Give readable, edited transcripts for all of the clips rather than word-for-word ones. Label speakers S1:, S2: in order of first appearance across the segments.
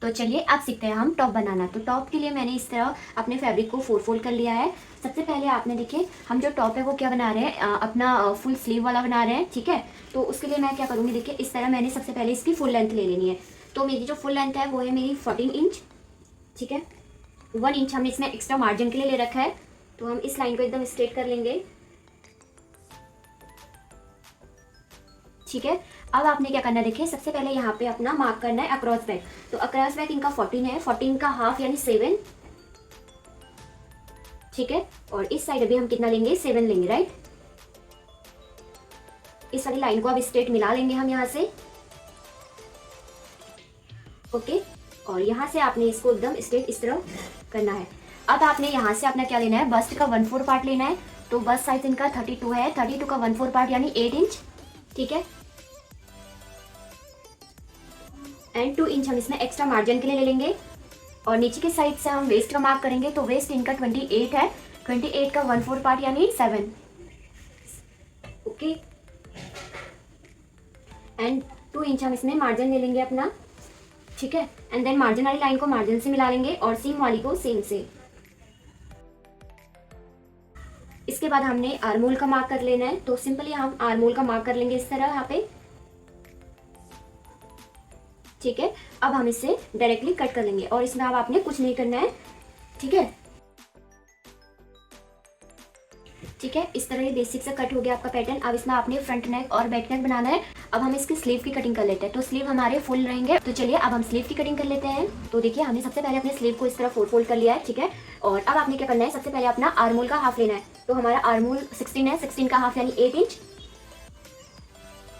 S1: तो चलिए अब सीखते हैं हम टॉप बनाना। तो टॉप के लिए मैंने इस तरह अपने फैब्रिक को फोल्ड कर लिया है। सबसे पहले आपने देखिए हम जो टॉप है वो क्या बना रहे हैं, अपना फुल स्लीव वाला बना रहे हैं, ठीक है। तो उसके लिए मैं क्या करूँगी, देखिए इस तरह मैंने सबसे पहले इसकी फुल लेंथ ले लेनी है। तो मेरी जो फुल लेंथ है वो है मेरी 14 इंच, ठीक है। 1 इंच हमने इसमें एक्स्ट्रा मार्जिन के लिए ले रखा है। तो हम इस लाइन को एकदम स्ट्रेट कर लेंगे, ठीक है। अब आपने क्या करना है, देखिए सबसे पहले यहाँ पे अपना मार्क करना है अक्रॉस बैक। तो अक्रॉस बैक इनका 14 है, 14 का हाफ यानी 7, ठीक है। और इस साइड अभी हम कितना लेंगे, 7 लेंगे, राइट। इस वाली लाइन को अब स्ट्रेट मिला लेंगे हम यहाँ से, ओके। और यहाँ से आपने इसको एकदम स्ट्रेट इस तरह करना है। अब आपने यहाँ से अपना क्या लेना है, बस्ट का 1/4 पार्ट लेना है। तो बस्ट साइज इनका 32 है, 32 का 1/4 पार्ट यानी 8 इंच, ठीक है। एंड 2 इंच हम इसमें एक्स्ट्रा मार्जिन के लिए ले लेंगे। और नीचे की साइड से हम वेस्ट का मार्क करेंगे। तो वेस्ट इनका 28 है, 28 का 1/4 पार्ट यानी 7, ओके। एंड 2 इंच हम इसमें मार्जिन ले लेंगे अपना, ठीक है। एंड देन मार्जिन वाली लाइन को मार्जिन से मिला लेंगे और सीम वाली को सीम से। इसके बाद हमने आर्मोल का मार्क कर लेना है। तो सिंपली हम आर्मोल का मार्क कर लेंगे इस तरह यहाँ पे, ठीक है। अब हम इसे डायरेक्टली कट कर लेंगे और इसमें अब आपने कुछ नहीं करना है, ठीक है। ठीक है, इस तरह ये बेसिक से कट हो गया आपका पैटर्न। अब इसमें आपने फ्रंट नेक और बैक नेक बनाना है। अब हम इसकी स्लीव की कटिंग कर लेते हैं। तो स्लीव हमारे फुल रहेंगे। तो चलिए अब हम स्लीव की कटिंग कर लेते हैं। तो देखिए हमने सबसे पहले अपने स्लीव को इस तरह फोल्ड कर लिया है, ठीक है। और अब आपने क्या करना है, सबसे पहले अपना आर्मोल का हाफ लेना है। तो हमारा आर्मोल 16 है, 16 का हाफ यानी 8 इंच।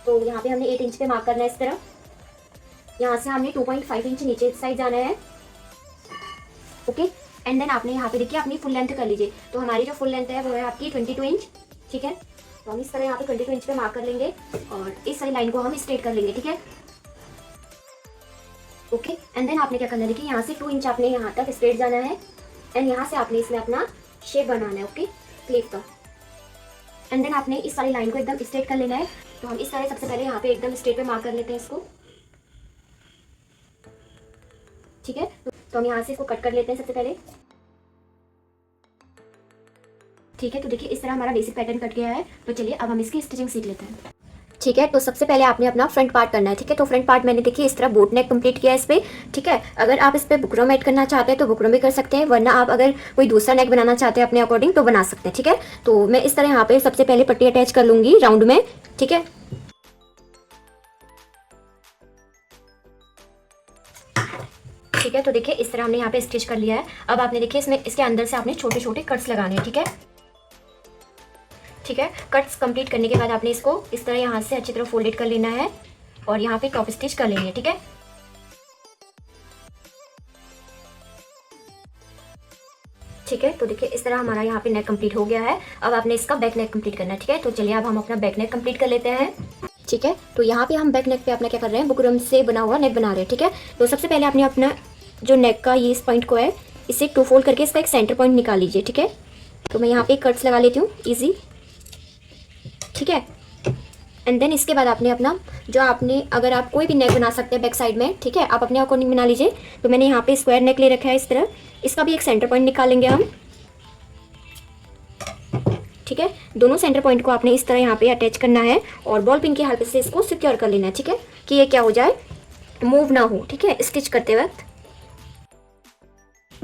S1: तो यहाँ पे हमने 8 इंच पे मार्क करना है इस तरह। यहाँ से हमने 2.5 इंच नीचे साइड जाना है, ओके। एंड देन आपने यहाँ पे देखिए अपनी फुल लेंथ कर लीजिए। तो हमारी जो फुल लेंथ है वो है आपकी 22 इंच, ठीक है। तो हम इस तरह यहाँ पे 22 इंच पे मार्क कर लेंगे और इस वाली लाइन को हम स्ट्रेट कर लेंगे, ठीक है, ओके। एंड देन आपने क्या करना है, देखिए यहाँ से 2 इंच आपने यहाँ तक स्ट्रेट जाना है। एंड यहाँ से आपने इसमें अपना शेप बनाना है, ओके, स्लीव का। एंड देन आपने इस वाली लाइन को एकदम स्ट्रेट कर लेना है। तो हम इस तरह सबसे पहले यहाँ पे एकदम स्ट्रेट पे मार्क कर लेते हैं इसको, ठीक है। तो हम यहाँ से इसको कट कर लेते हैं सबसे पहले, ठीक है। तो देखिए इस तरह हमारा बेसिक पैटर्न कट गया है। तो चलिए अब हम इसकी स्टिचिंग सीख लेते हैं, ठीक है। तो सबसे पहले आपने अपना फ्रंट पार्ट करना है, ठीक है। तो फ्रंट पार्ट मैंने देखिए इस तरह बोट नेक कंप्लीट किया है इस पे, ठीक है। अगर आप इस पे बुकरम ऐड करना चाहते हैं तो बुकरम भी कर सकते हैं, वरना आप अगर कोई दूसरा नेक बनाना चाहते हैं अपने अकॉर्डिंग तो बना सकते हैं, ठीक है। तो मैं इस तरह यहाँ पे सबसे पहले पट्टी अटैच कर लूंगी राउंड में, ठीक है। ठीक है, तो देखिए इस तरह हमने यहाँ पे स्टिच कर लिया है। अब आपने देखिए इसमें इसके अंदर से आपने छोटे छोटे कट्स लगाने हैं, ठीक है, ठीक है। कट्स कंप्लीट करने के बाद आपने इसको इस तरह यहाँ से अच्छी तरह फोल्डेड कर लेना है और यहाँ पे टॉप स्टिच कर लेंगे, ठीक है। ठीक है, तो देखिए इस तरह हमारा यहाँ पे नेक कंप्लीट हो गया है। अब आपने इसका बैक नेक कंप्लीट करना है, ठीक है। तो चलिए अब हम अपना बैक नेक कंप्लीट कर लेते हैं, ठीक है। तो यहाँ पे हम बैक नेक पे अपना क्या कर रहे हैं, बुकरम से बना हुआ नेक बना रहे हैं, ठीक है। तो सबसे पहले आपने अपना जो नेक का ये इस पॉइंट को है इसे 2 फोल्ड करके इसका एक सेंटर पॉइंट निकाल लीजिए, ठीक है। तो मैं यहाँ पे कट्स लगा लेती हूँ इजी, ठीक है। एंड देन इसके बाद आपने अपना जो आपने अगर आप कोई भी नेक बना सकते हैं बैक साइड में, ठीक है, आप अपने अकॉर्डिंग बना लीजिए। तो मैंने यहाँ पे स्क्वायर नेक ले रखा है इस तरह, इसका भी एक सेंटर पॉइंट निकालेंगे हम, ठीक है। दोनों सेंटर पॉइंट को आपने इस तरह यहाँ पे अटैच करना है और बॉल पिन की हेल्प से इसको सिक्योर कर लेना है, ठीक है, कि ये क्या हो जाए, मूव ना हो, ठीक है, स्टिच करते वक्त,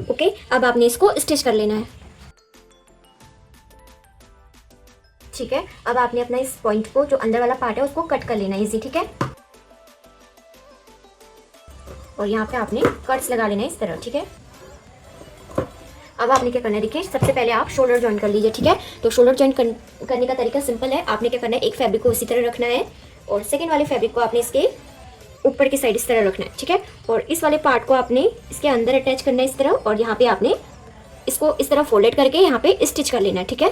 S1: ओके। अब आपने इसको स्टिच कर लेना है, ठीक है। अब आपने अपना इस पॉइंट को जो अंदर वाला पार्ट है उसको कट कर लेना है इजी, ठीक है। और यहाँ पे आपने कट्स लगा लेना है इस तरह, ठीक है। अब आपने क्या करना है, देखिए सबसे पहले आप शोल्डर जॉइन कर लीजिए, ठीक है। तो शोल्डर जॉइन करने का तरीका सिंपल है। आपने क्या करना है, एक फैब्रिक को इसी तरह रखना है और सेकेंड वाले फैब्रिक को आपने इसके ऊपर की साइड इस तरह रखना है, ठीक है। और इस वाले पार्ट को आपने इसके अंदर अटैच करना है इस तरह और यहाँ पे आपने इसको इस तरह फोल्डेड करके यहाँ पे स्टिच कर लेना है, ठीक है।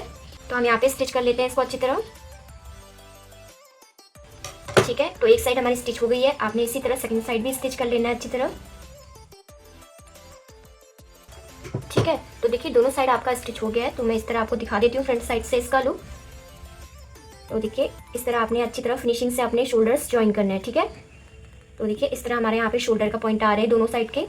S1: तो हम यहाँ पे स्टिच कर लेते हैं इसको अच्छी तरह, ठीक है। तो एक साइड हमारी स्टिच हो गई है। आपने इसी तरह सेकंड साइड भी स्टिच कर लेना है अच्छी तरह, ठीक है। तो देखिए दोनों साइड आपका स्टिच हो गया है। तो मैं इस तरह आपको दिखा देती हूँ फ्रंट साइड से इसका लुक। तो देखिए इस तरह आपने अच्छी तरह फिनिशिंग से अपने शोल्डर्स ज्वाइन करने हैं, ठीक है। तो देखिए इस तरह हमारे यहाँ पे शोल्डर का पॉइंट आ रहे हैं दोनों साइड के।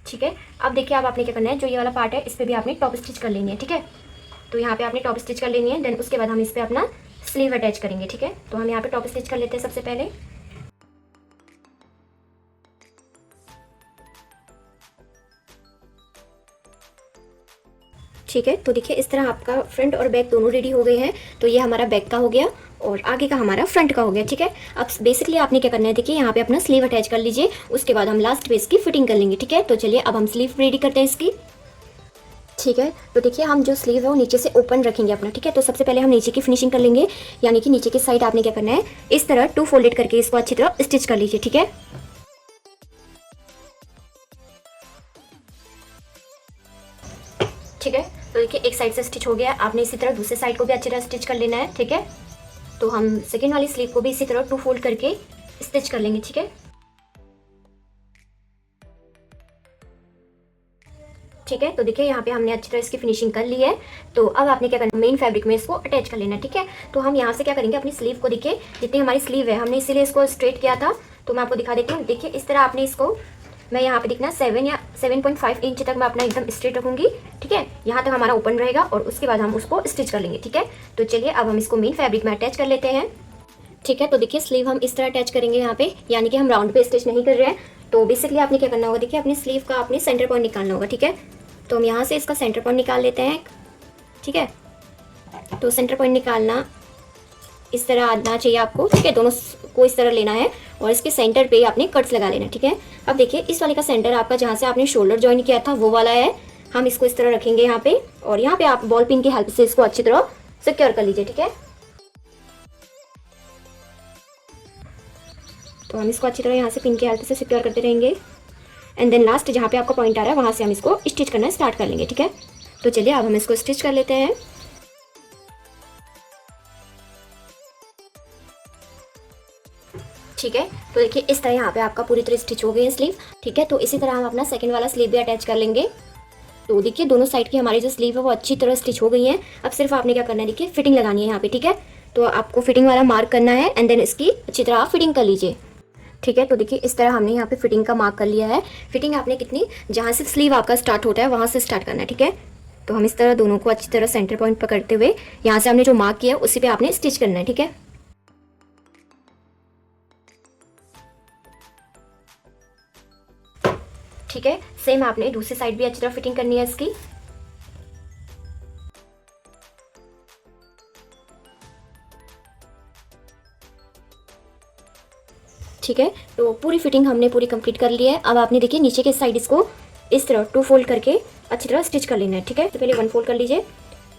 S1: ठीक है, अब देखिए अब आपने क्या करना है, जो ये वाला पार्ट है इस पर भी आपने टॉप स्टिच कर लेनी है। ठीक है, तो यहाँ पे आपने टॉप स्टिच कर लेनी है। देन उसके बाद हम इस पर अपना स्लीव अटैच करेंगे। ठीक है, तो हम यहाँ पे टॉप स्टिच कर लेते हैं सबसे पहले। ठीक है, तो देखिए इस तरह आपका फ्रंट और बैक दोनों रेडी हो गए हैं। तो ये हमारा बैक का हो गया और आगे का हमारा फ्रंट का हो गया। ठीक है, अब बेसिकली आपने क्या करना है, देखिए यहाँ पे अपना स्लीव अटैच कर लीजिए। उसके बाद हम लास्ट पे इसकी फिटिंग कर लेंगे। ठीक है, तो चलिए अब हम स्लीव रेडी करते हैं इसकी। ठीक है, तो देखिए हम जो स्लीव है वो नीचे से ओपन रखेंगे अपना। ठीक है, तो सबसे पहले हम नीचे की फिनिशिंग कर लेंगे, यानी कि नीचे की साइड आपने क्या करना है, इस तरह 2 फोल्डेड करके इसको अच्छी तरह स्टिच कर लीजिए। ठीक है, ठीक है, तो देखिए एक साइड से स्टिच हो गया, आपने इसी तरह दूसरे साइड को भी अच्छी तरह स्टिच कर लेना है। ठीक है, तो हम सेकेंड वाली स्लीव को भी इसी तरह 2 फोल्ड करके स्टिच कर लेंगे। ठीक है, ठीक है, तो देखिए यहाँ पे हमने अच्छी तरह इसकी फिनिशिंग कर ली है। तो अब आपने क्या करना है, मेन फैब्रिक में इसको अटैच कर लेना है। ठीक है, तो हम यहाँ से क्या करेंगे, अपनी स्लीव को देखिए जितनी हमारी स्लीव है हमने इसीलिए इसको स्ट्रेट किया था, तो मैं आपको दिखा देती हूँ। देखिए इस तरह आपने इसको, मैं यहाँ पे दिखना 7 या 7.5 इंच तक मैं अपना एकदम स्ट्रेट रखूंगी। ठीक है, यहाँ तक हमारा ओपन रहेगा और उसके बाद हम उसको स्टिच कर लेंगे। ठीक है, तो चलिए अब हम इसको मेन फैब्रिक में अटैच कर लेते हैं। ठीक है, तो देखिए स्लीव हम इस तरह अटैच करेंगे यहाँ पे, यानी कि हम राउंड पे स्टिच नहीं कर रहे हैं। तो बेसिकली आपने क्या करना होगा, देखिए अपनी स्लीव का आपने सेंटर पॉइंट निकालना होगा। ठीक है, तो हम यहाँ से इसका सेंटर पॉइंट निकाल लेते हैं। ठीक है, तो सेंटर पॉइंट निकालना इस तरह आना चाहिए आपको। ठीक है, दोनों को इस तरह लेना है और इसके सेंटर पे आपने कट्स लगा लेना। ठीक है, अब देखिए इस वाले का सेंटर आपका जहाँ से आपने शोल्डर ज्वाइन किया था वो वाला है। हम इसको इस तरह रखेंगे यहाँ पे, और यहाँ पे आप बॉल पिन की हेल्प से इसको अच्छी तरह सिक्योर कर लीजिए। ठीक है, तो हम इसको अच्छी तरह यहाँ से पिन की हेल्प से सिक्योर करते रहेंगे। एंड देन लास्ट जहाँ पे आपका पॉइंट आ रहा है वहाँ से हम इसको स्टिच करना स्टार्ट कर लेंगे। ठीक है, तो चलिए अब हम इसको स्टिच कर लेते हैं। ठीक है, तो देखिए इस तरह यहाँ पे आपका पूरी तरह स्टिच हो गई है स्लीव। ठीक है, तो इसी तरह हम अपना सेकंड वाला स्लीव भी अटैच कर लेंगे। तो देखिए दोनों साइड की हमारी जो स्लीव है वो अच्छी तरह स्टिच हो गई है। अब सिर्फ आपने क्या करना है, देखिए फिटिंग लगानी है यहाँ पे। ठीक है, तो आपको फिटिंग वाला मार्क करना है एंड देन इसकी अच्छी तरह आप फिटिंग कर लीजिए। ठीक है, तो देखिए इस तरह हमने यहाँ पे फिटिंग का मार्क कर लिया है। फिटिंग आपने कितनी, जहाँ से स्लीव आपका स्टार्ट होता है वहाँ से स्टार्ट करना है। ठीक है, तो हम इस तरह दोनों को अच्छी तरह सेंटर पॉइंट पकड़ते हुए यहाँ से हमने जो मार्क किया है उसी पे आपने स्टिच करना है। ठीक है, ठीक है, सेम आपने दूसरी साइड भी अच्छी तरह फिटिंग करनी है इसकी। ठीक है, तो पूरी फिटिंग हमने पूरी कंप्लीट कर ली है। अब आपने देखिए नीचे के साइड इसको इस तरह 2 फोल्ड करके अच्छी तरह स्टिच कर लेना है। ठीक है, तो पहले 1 फोल्ड कर लीजिए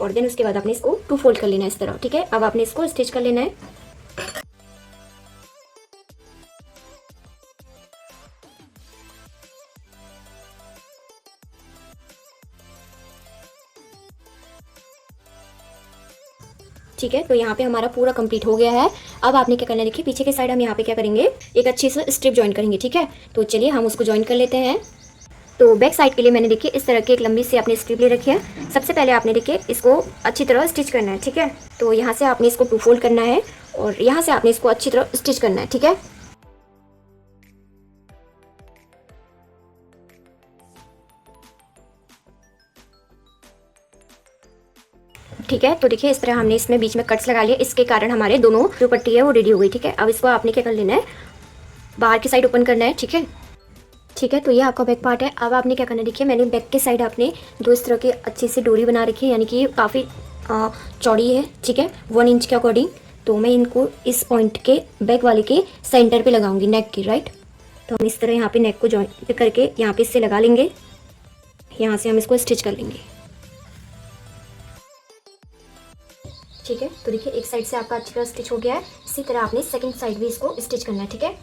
S1: और देन उसके बाद आपने इसको 2 फोल्ड कर लेना है इस तरह। ठीक है, अब आपने इसको स्टिच कर लेना है। ठीक है, तो यहाँ पे हमारा पूरा कंप्लीट हो गया है। अब आपने क्या करना है, देखिए पीछे के साइड हम यहाँ पे क्या करेंगे, एक अच्छी सी स्ट्रिप ज्वाइन करेंगे। ठीक है, तो चलिए हम उसको ज्वाइन कर लेते हैं। तो बैक साइड के लिए मैंने देखिए इस तरह की एक लंबी सी आपने स्ट्रिप ले रखी है। सबसे पहले आपने देखिए इसको अच्छी तरह स्टिच करना है। ठीक है, तो यहाँ से आपने इसको 2 फोल्ड करना है और यहाँ से आपने इसको अच्छी तरह स्टिच करना है। ठीक है, ठीक है, तो देखिए इस तरह हमने इसमें बीच में कट्स लगा लिए, इसके कारण हमारे दोनों जो पट्टी है वो रेडी हो गई। ठीक है, अब इसको आपने क्या कर लेना है, बाहर की साइड ओपन करना है। ठीक है, ठीक है, तो ये आपका बैक पार्ट है। अब आपने क्या करना है, देखिए मैंने बैक के साइड आपने 2 इस तरह की अच्छी सी डोरी बना रखी है, यानी कि काफ़ी चौड़ी है। ठीक है, 1 इंच के अकॉर्डिंग। तो मैं इनको इस पॉइंट के बैक वाले के सेंटर पे लगाऊंगी, नेक की। राइट, तो हम इस तरह यहाँ पे नेक को जॉइंट करके यहाँ पे इससे लगा लेंगे, यहाँ से हम इसको स्टिच कर लेंगे। ठीक है, तो देखिए एक साइड से आपका अच्छी तरह स्टिच हो गया है। इसी तरह आपने सेकंड साइड भी इसको स्टिच करना है। ठीक है,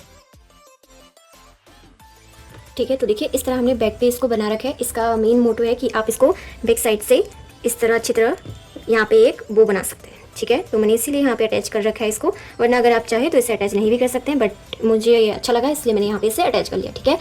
S1: ठीक है, तो देखिए इस तरह हमने बैक पे इसको बना रखा है। इसका मेन मोटो है कि आप इसको बैक साइड से इस तरह अच्छी तरह यहाँ पे एक बो बना सकते हैं। ठीक है, तो मैंने इसीलिए यहाँ पे अटैच कर रखा है इसको, वरना अगर आप चाहें तो इसे अटैच नहीं भी कर सकते हैं, बट मुझे ये अच्छा लगा इसलिए मैंने यहाँ पे इसे अटैच कर लिया। ठीक है,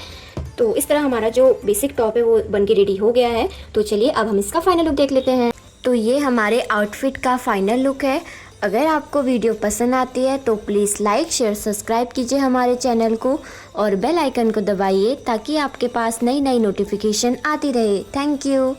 S1: तो इस तरह हमारा जो बेसिक टॉप है वो बन के रेडी हो गया है। तो चलिए अब हम इसका फाइनल लुक देख लेते हैं। तो ये हमारे आउटफिट का फाइनल लुक है। अगर आपको वीडियो पसंद आती है तो प्लीज़ लाइक शेयर सब्सक्राइब कीजिए हमारे चैनल को और बेल आइकन को दबाइए ताकि आपके पास नई नई नोटिफिकेशन आती रहे। Thank you.